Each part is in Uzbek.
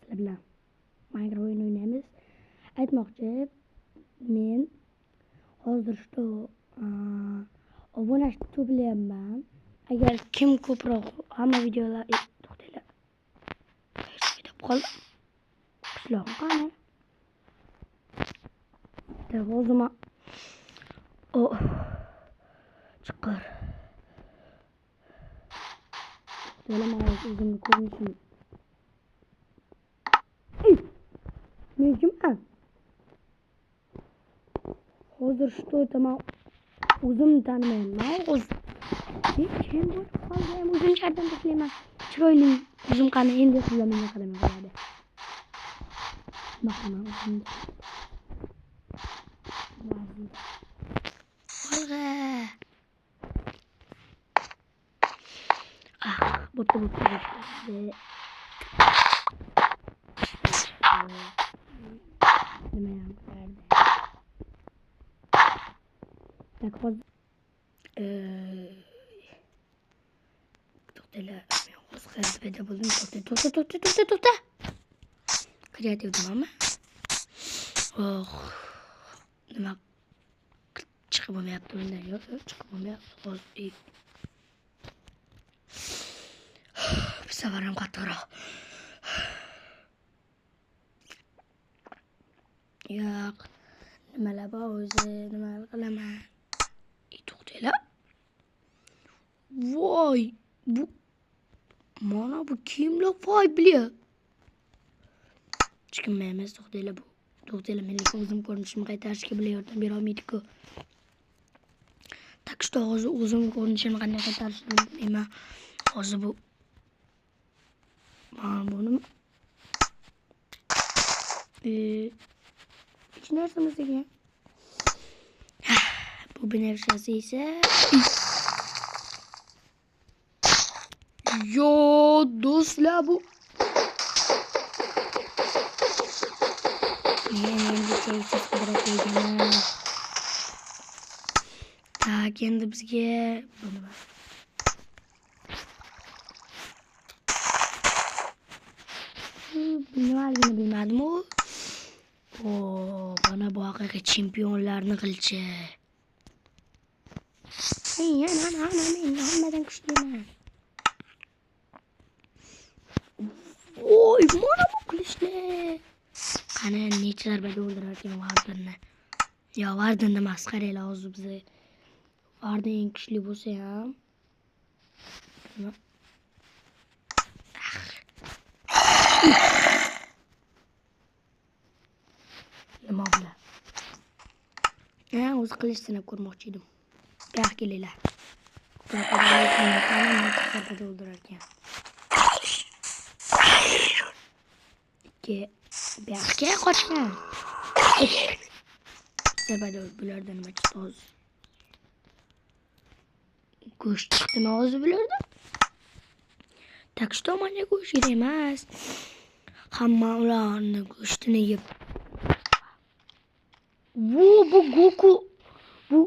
sizlar bilan Minecraft oyun oynayamiz. Aytmoqchi, men hozir shu obunachi to'playapman. Agar kim ko'proq hamma videolar to'xtaylar. Ketib qoldi. Qushlar qani? Deb o'zim chiqar. Bilaman o'zimni ko'rishim. Men kimman? Hozir shu tamam o'zimni tanimayman. Kim bu? Hozir o'zim shartdan tashlayman. Chiroyli o'zim qani endi sizlar menga qaramay qoladi. Maqaman o'zim. Olg'a. Bo'pti. Tak hozir to'xtanglar, men o'zgarib paydo bo'ldim. To'xta. Kreativ nima? Nima chiqib bo'lmayapti bundan? Yo'q, chiqib bo'lmayapti. Hozir bu safar ham qattiqroq. Yo'q, nimalar bor o'zi, nimalar qilaman? To'xtanglar. Voy, bu mana bu kimlar voy biliyor? Chiqmaymiz, to'xtanglar bu. To'xtanglar, men o'zim ko'rinishimni qaytarishga bile yordam bera olmaydi-ku. Tak что o'zim ko'rinishimni qanday qaytarishni bilmayman. Hozir bu mana buni hech narsamiz ekan. Bu binafshasi esa yo do'stlar bu men bu cheksiz qudrat egaman. Tak endi bizga buni nimaligini bilmadim u. Mana bu haqiqiy chempionlarning qilichi. Men hammadan kuchliman. Voy, mana bu qilichni. Qani necha zarbada o'ldirar ekan Vardinni. Yo, Vardin emas, qaranglar hozir biz Vardin eng kuchli bo'lsa ham nima bilan? O'zi qilich sinab ko'rmoqchi edim. Buyoqqa kelinglar. Zarbada o'ldirar ekan. Buyoqqa qochma. Zarbada bulardan nima chiqdi hozir? Go'sht chiqdimi hozir bulardan? Tak что menga go'sht kerak emas. Hamma ularni go'shtini yeb. Bu Goku. Bu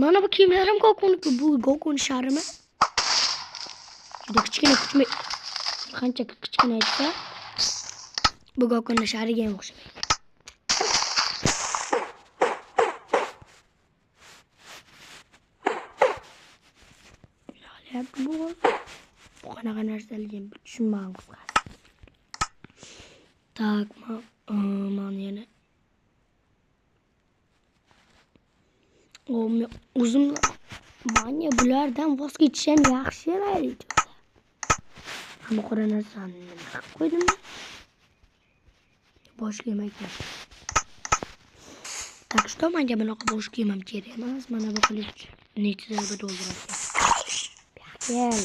mana bu kiyimlarim Goku'niki. Bu Goku'ning sharimi. Juda kichkina kuchmi. Qancha kichkina aytsa, bu Goku'ning shariga ham o'xshamaydi. Bu qanaqa narsaligini tushunmadim qisqasi. Tak, men yana o'zim mana bulardan voz kechishim yaxshi edi. Hamma qora narsani nima qilib qo'ydim? Bosh kiyim ekan. Tak что menga bunaqa bosh kiyim ham kerak emas. Mana bu qilich necha zarbada o'ldiradi. Gel.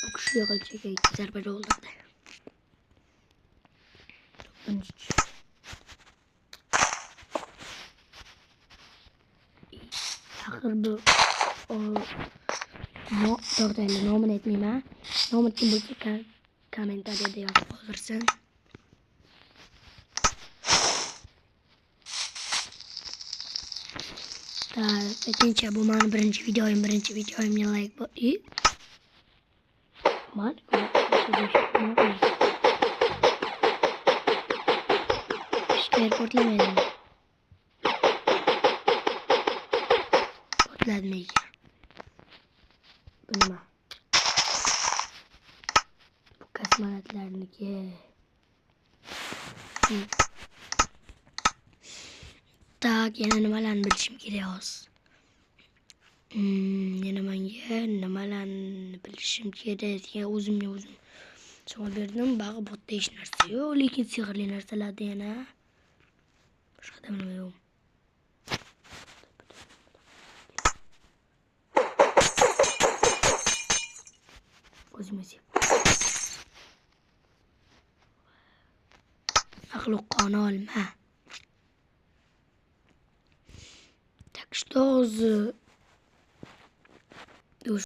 Bu kuchli qilichga ikki zarbada o'ldirdi. Axir bu to'g'ri nomini aytmayman. Nomi kim bo'lsa kommentariyada yozib qoldirsin. Ikkinchi bu meni birinchi videoyim, like bosing. Portlamayalım. Portladım iyi. Bu nima? Bu kosmonavtlarniki. Tak, yana nimalarni bilishim kerak hozir. Yana menga nimalarni bilishim kerak degan o'zimga o'zim savol berdim. Bag'i botda hech narsa yo'q, lekin sehrli narsalarda yana boshqa nima yo'q. O'zimga sep. Aql qoni olma. Так что hozir